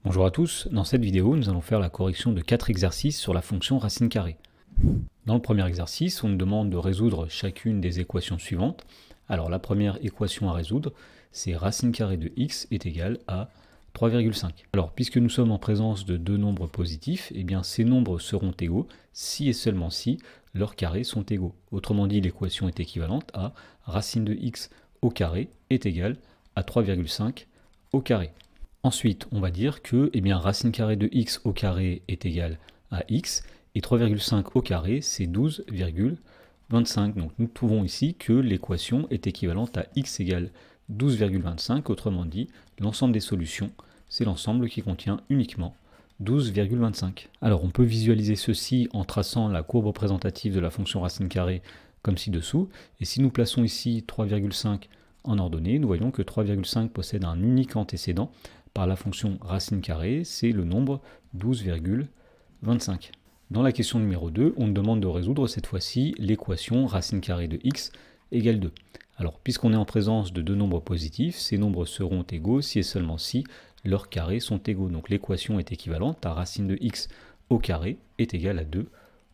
Bonjour à tous, dans cette vidéo nous allons faire la correction de 4 exercices sur la fonction racine carrée. Dans le premier exercice, on nous demande de résoudre chacune des équations suivantes. Alors la première équation à résoudre, c'est racine carrée de x est égal à 3,5. Alors puisque nous sommes en présence de deux nombres positifs, eh bien ces nombres seront égaux si et seulement si leurs carrés sont égaux. Autrement dit, l'équation est équivalente à racine de x au carré est égal à 3,5 au carré. Ensuite, on va dire que racine carrée de x au carré est égal à x, et 3,5 au carré, c'est 12,25. Donc nous trouvons ici que l'équation est équivalente à x égale 12,25, autrement dit, l'ensemble des solutions, c'est l'ensemble qui contient uniquement 12,25. Alors on peut visualiser ceci en traçant la courbe représentative de la fonction racine carrée comme ci-dessous, et si nous plaçons ici 3,5 en ordonnée, nous voyons que 3,5 possède un unique antécédent par la fonction racine carrée, c'est le nombre 12,25. Dans la question numéro 2, on nous demande de résoudre cette fois-ci l'équation racine carrée de x égale 2. Alors, puisqu'on est en présence de deux nombres positifs, ces nombres seront égaux si et seulement si leurs carrés sont égaux. Donc l'équation est équivalente à racine de x au carré est égal à 2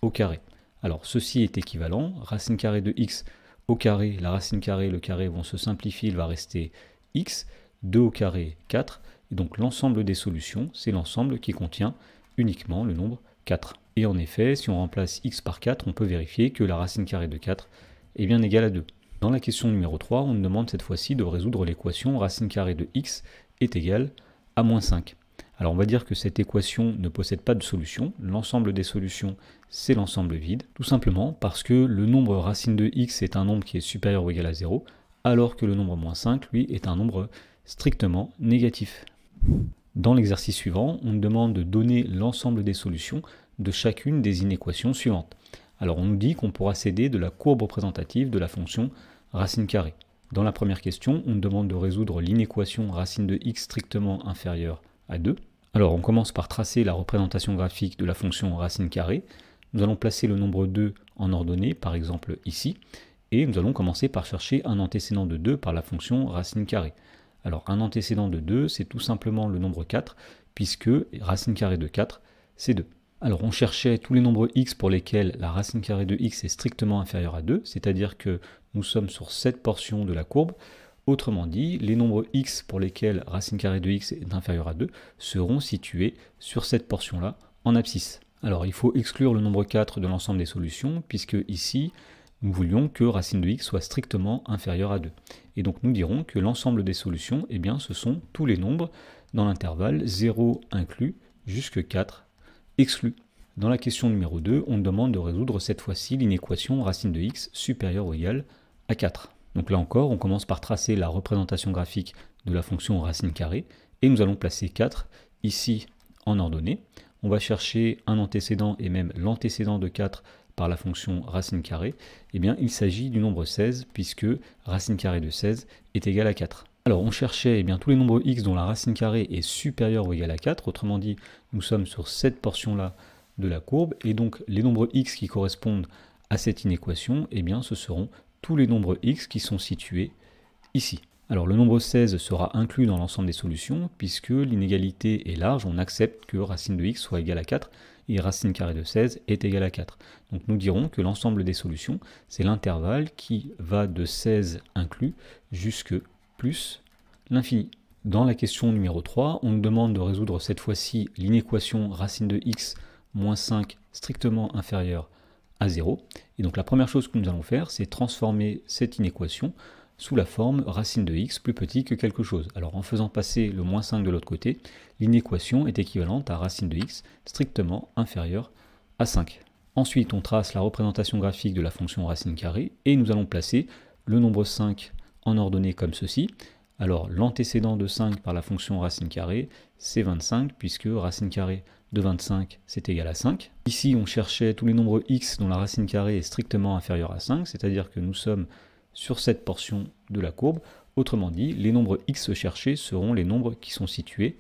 au carré. Alors ceci est équivalent, racine carrée de x au carré, la racine carrée et le carré vont se simplifier, il va rester x, 2 au carré, 4, et donc l'ensemble des solutions, c'est l'ensemble qui contient uniquement le nombre 4. Et en effet, si on remplace x par 4, on peut vérifier que la racine carrée de 4 est bien égale à 2. Dans la question numéro 3, on nous demande cette fois-ci de résoudre l'équation racine carrée de x est égale à moins 5. Alors on va dire que cette équation ne possède pas de solution, l'ensemble des solutions c'est l'ensemble vide, tout simplement parce que le nombre racine de x est un nombre qui est supérieur ou égal à 0, alors que le nombre moins 5, lui, est un nombre strictement négatif. Dans l'exercice suivant, on nous demande de donner l'ensemble des solutions de chacune des inéquations suivantes. Alors on nous dit qu'on pourra s'aider de la courbe représentative de la fonction racine carrée. Dans la première question, on nous demande de résoudre l'inéquation racine de x strictement inférieure à 2. Alors on commence par tracer la représentation graphique de la fonction racine carrée. Nous allons placer le nombre 2 en ordonnée, par exemple ici, et nous allons commencer par chercher un antécédent de 2 par la fonction racine carrée. Alors un antécédent de 2, c'est tout simplement le nombre 4, puisque racine carrée de 4, c'est 2. Alors on cherchait tous les nombres x pour lesquels la racine carrée de x est strictement inférieure à 2, c'est-à-dire que nous sommes sur cette portion de la courbe. Autrement dit, les nombres x pour lesquels racine carrée de x est inférieure à 2 seront situés sur cette portion-là en abscisse. Alors il faut exclure le nombre 4 de l'ensemble des solutions, puisque ici, nous voulions que racine de x soit strictement inférieure à 2. Et donc nous dirons que l'ensemble des solutions, eh bien, ce sont tous les nombres dans l'intervalle 0 inclus jusque 4 exclus. Dans la question numéro 2, on demande de résoudre cette fois-ci l'inéquation racine de x supérieure ou égale à 4. Donc là encore, on commence par tracer la représentation graphique de la fonction racine carrée, et nous allons placer 4 ici en ordonnée. On va chercher un antécédent et même l'antécédent de 4 par la fonction racine carrée, eh bien il s'agit du nombre 16, puisque racine carrée de 16 est égale à 4. Alors on cherchait tous les nombres x dont la racine carrée est supérieure ou égale à 4, autrement dit, nous sommes sur cette portion-là de la courbe, et donc les nombres x qui correspondent à cette inéquation, eh bien ce seront tous les nombres x qui sont situés ici. Alors le nombre 16 sera inclus dans l'ensemble des solutions, puisque l'inégalité est large, on accepte que racine de x soit égale à 4, et racine carrée de 16 est égale à 4. Donc nous dirons que l'ensemble des solutions, c'est l'intervalle qui va de 16 inclus jusque plus l'infini. Dans la question numéro 3, on nous demande de résoudre cette fois-ci l'inéquation racine de x moins 5 strictement inférieure à 0. Et donc la première chose que nous allons faire, c'est transformer cette inéquation sous la forme racine de x plus petit que quelque chose. Alors en faisant passer le moins 5 de l'autre côté, l'inéquation est équivalente à racine de x strictement inférieure à 5. Ensuite, on trace la représentation graphique de la fonction racine carrée, et nous allons placer le nombre 5 en ordonnée comme ceci. Alors l'antécédent de 5 par la fonction racine carrée, c'est 25, puisque racine carrée de 25, c'est égal à 5. Ici, on cherchait tous les nombres x dont la racine carrée est strictement inférieure à 5, c'est-à-dire que nous sommes sur cette portion de la courbe. Autrement dit, les nombres x cherchés seront les nombres qui sont situés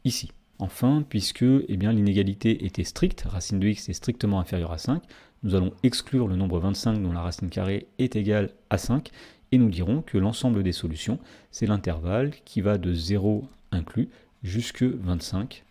ici. Enfin, puisque l'inégalité était stricte, racine de x est strictement inférieure à 5, nous allons exclure le nombre 25 dont la racine carrée est égale à 5, et nous dirons que l'ensemble des solutions, c'est l'intervalle qui va de 0 inclus jusque 25,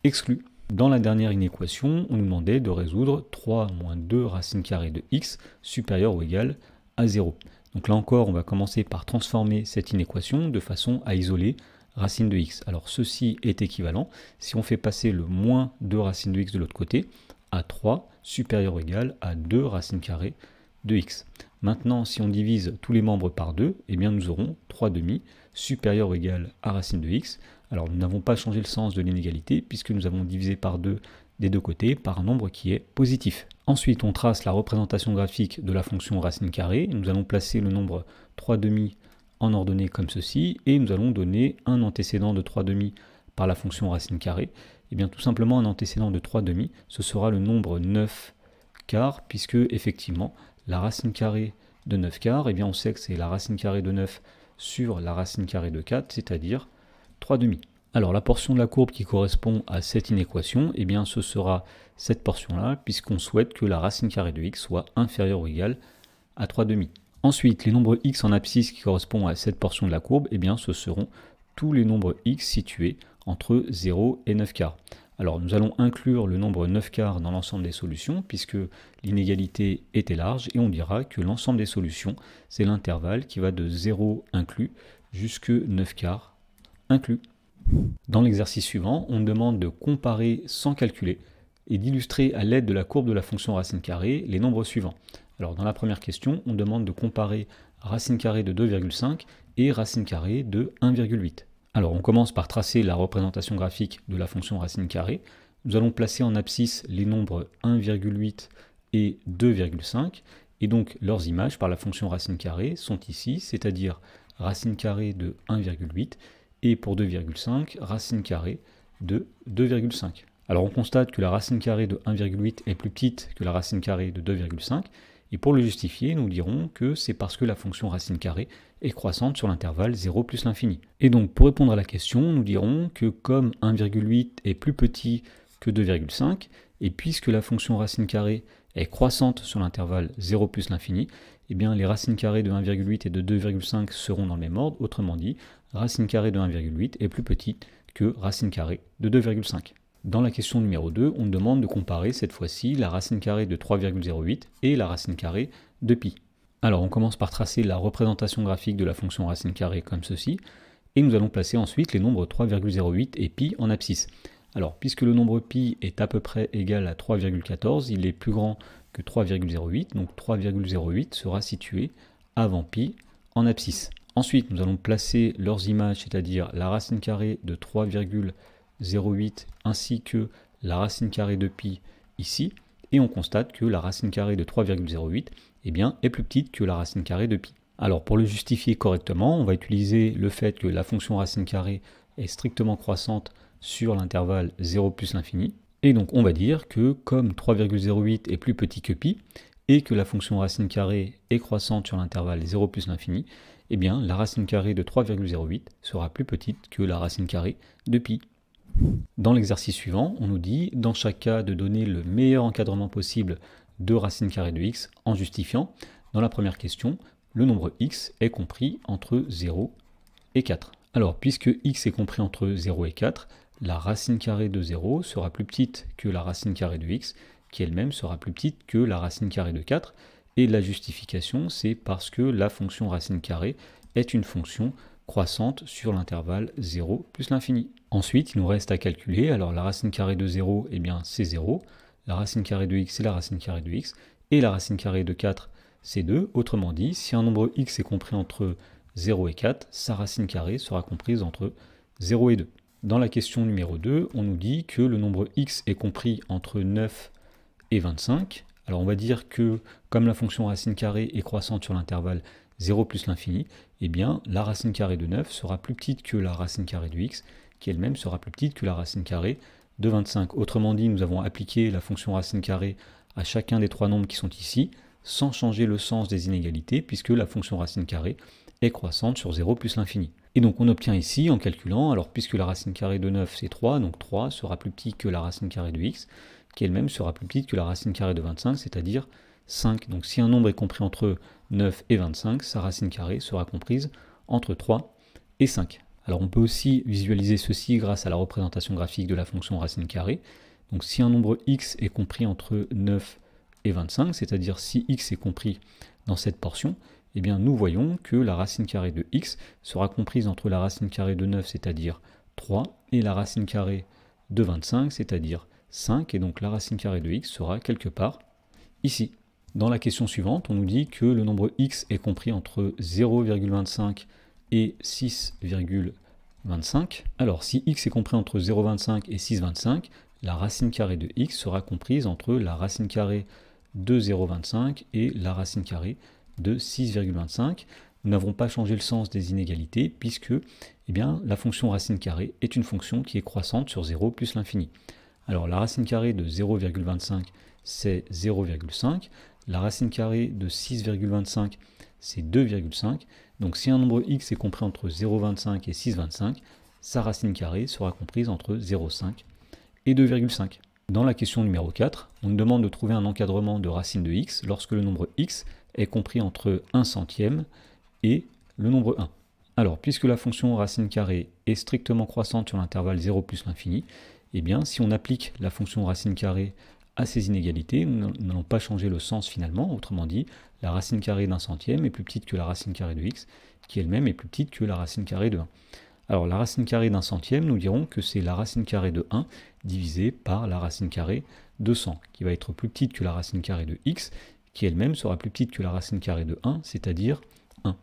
exclu. Dans la dernière inéquation, on nous demandait de résoudre 3 moins 2 racine carrée de x supérieur ou égal à 0. Donc là encore, on va commencer par transformer cette inéquation de façon à isoler racine de x. Alors ceci est équivalent si on fait passer le moins 2 racine de x de l'autre côté à 3 supérieur ou égal à 2 racine carrée de x. Maintenant, si on divise tous les membres par 2, eh bien nous aurons 3 demi supérieur ou égal à racine de x. Alors nous n'avons pas changé le sens de l'inégalité puisque nous avons divisé par 2 des deux côtés par un nombre qui est positif. Ensuite, on trace la représentation graphique de la fonction racine carrée. Nous allons placer le nombre 3 demi en ordonnée comme ceci et nous allons donner un antécédent de 3 demi par la fonction racine carrée. Et bien tout simplement un antécédent de 3 demi, ce sera le nombre 9 quarts puisque effectivement la racine carrée de 9 quarts, eh bien on sait que c'est la racine carrée de 9 sur la racine carrée de 4, c'est-à-dire 3 demi. Alors la portion de la courbe qui correspond à cette inéquation, eh bien ce sera cette portion-là, puisqu'on souhaite que la racine carrée de x soit inférieure ou égale à 3 demi. Ensuite, les nombres x en abscisse qui correspondent à cette portion de la courbe, eh bien ce seront tous les nombres x situés entre 0 et 9 quarts. Alors nous allons inclure le nombre 9 quarts dans l'ensemble des solutions, puisque l'inégalité était large, et on dira que l'ensemble des solutions, c'est l'intervalle qui va de 0 inclus jusque 9 quarts inclus. Dans l'exercice suivant, on demande de comparer sans calculer et d'illustrer à l'aide de la courbe de la fonction racine carrée les nombres suivants. Alors dans la première question, on demande de comparer racine carrée de 2,5 et racine carrée de 1,8. Alors on commence par tracer la représentation graphique de la fonction racine carrée. Nous allons placer en abscisse les nombres 1,8 et 2,5 et donc leurs images par la fonction racine carrée sont ici, c'est-à-dire racine carrée de 1,8 et pour 2,5, racine carrée de 2,5. Alors on constate que la racine carrée de 1,8 est plus petite que la racine carrée de 2,5, et pour le justifier, nous dirons que c'est parce que la fonction racine carrée est croissante sur l'intervalle 0 plus l'infini. Et donc pour répondre à la question, nous dirons que comme 1,8 est plus petit que 2,5, et puisque la fonction racine carrée est croissante sur l'intervalle 0 plus l'infini, eh bien les racines carrées de 1,8 et de 2,5 seront dans le même ordre, autrement dit, racine carrée de 1,8 est plus petite que racine carrée de 2,5. Dans la question numéro 2, on demande de comparer cette fois-ci la racine carrée de 3,08 et la racine carrée de pi. Alors on commence par tracer la représentation graphique de la fonction racine carrée comme ceci, et nous allons placer ensuite les nombres 3,08 et pi en abscisse. Alors puisque le nombre pi est à peu près égal à 3,14, il est plus grand que 3,08, donc 3,08 sera situé avant pi en abscisse. Ensuite, nous allons placer leurs images, c'est-à-dire la racine carrée de 3,08 ainsi que la racine carrée de pi ici, et on constate que la racine carrée de 3,08 eh bien, est plus petite que la racine carrée de pi. Alors pour le justifier correctement, on va utiliser le fait que la fonction racine carrée est strictement croissante sur l'intervalle 0 plus l'infini, et donc on va dire que comme 3,08 est plus petit que pi, et que la fonction racine carrée est croissante sur l'intervalle 0 plus l'infini, eh bien la racine carrée de 3,08 sera plus petite que la racine carrée de pi. Dans l'exercice suivant, on nous dit, dans chaque cas, de donner le meilleur encadrement possible de racine carrée de x en justifiant, dans la première question, le nombre x est compris entre 0 et 4. Alors, puisque x est compris entre 0 et 4, la racine carrée de 0 sera plus petite que la racine carrée de x, qui elle-même sera plus petite que la racine carrée de 4, et la justification, c'est parce que la fonction racine carrée est une fonction croissante sur l'intervalle 0 plus l'infini. Ensuite, il nous reste à calculer, alors la racine carrée de 0, eh bien c'est 0, la racine carrée de x, c'est la racine carrée de x, et la racine carrée de 4, c'est 2. Autrement dit, si un nombre x est compris entre 0 et 4, sa racine carrée sera comprise entre 0 et 2. Dans la question numéro 2, on nous dit que le nombre x est compris entre 9 et 25. Alors on va dire que comme la fonction racine carrée est croissante sur l'intervalle 0 plus l'infini, eh bien la racine carrée de 9 sera plus petite que la racine carrée de x, qui elle-même sera plus petite que la racine carrée de 25. Autrement dit, nous avons appliqué la fonction racine carrée à chacun des trois nombres qui sont ici, sans changer le sens des inégalités, puisque la fonction racine carrée est croissante sur 0 plus l'infini. Et donc on obtient ici, en calculant, alors puisque la racine carrée de 9 c'est 3, donc 3 sera plus petit que la racine carrée de x, qui elle-même sera plus petite que la racine carrée de 25, c'est-à-dire 5. Donc si un nombre est compris entre 9 et 25, sa racine carrée sera comprise entre 3 et 5. Alors on peut aussi visualiser ceci grâce à la représentation graphique de la fonction racine carrée. Donc si un nombre x est compris entre 9 et 25, c'est-à-dire si x est compris dans cette portion, eh bien nous voyons que la racine carrée de x sera comprise entre la racine carrée de 9, c'est-à-dire 3, et la racine carrée de 25, c'est-à-dire 5, et donc la racine carrée de x sera quelque part ici. Dans la question suivante, on nous dit que le nombre x est compris entre 0,25 et 6,25. Alors si x est compris entre 0,25 et 6,25, la racine carrée de x sera comprise entre la racine carrée de 0,25 et la racine carrée de 6,25. Nous n'avons pas changé le sens des inégalités puisque la fonction racine carrée est une fonction qui est croissante sur 0 plus l'infini. Alors la racine carrée de 0,25 c'est 0,5, la racine carrée de 6,25 c'est 2,5, donc si un nombre x est compris entre 0,25 et 6,25, sa racine carrée sera comprise entre 0,5 et 2,5. Dans la question numéro 4, on nous demande de trouver un encadrement de racine de x lorsque le nombre x est compris entre 1 centième et le nombre 1. Alors, puisque la fonction racine carrée est strictement croissante sur l'intervalle 0 plus l'infini, eh bien, si on applique la fonction racine carrée à ces inégalités, nous n'allons pas changer le sens finalement, autrement dit, la racine carrée d'un centième est plus petite que la racine carrée de x, qui elle-même est plus petite que la racine carrée de 1. Alors la racine carrée d'un centième, nous dirons que c'est la racine carrée de 1 divisée par la racine carrée de 100, qui va être plus petite que la racine carrée de x, qui elle-même sera plus petite que la racine carrée de 1, c'est-à-dire 1.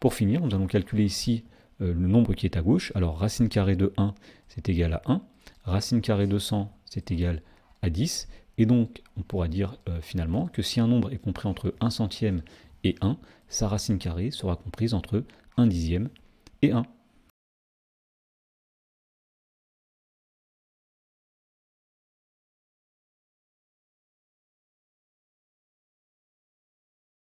Pour finir, nous allons calculer ici le nombre qui est à gauche. Alors racine carrée de 1, c'est égal à 1. Racine carrée de 100, c'est égal à 10. Et donc, on pourra dire finalement que si un nombre est compris entre 1 centième et 1, sa racine carrée sera comprise entre 1 dixième et 1.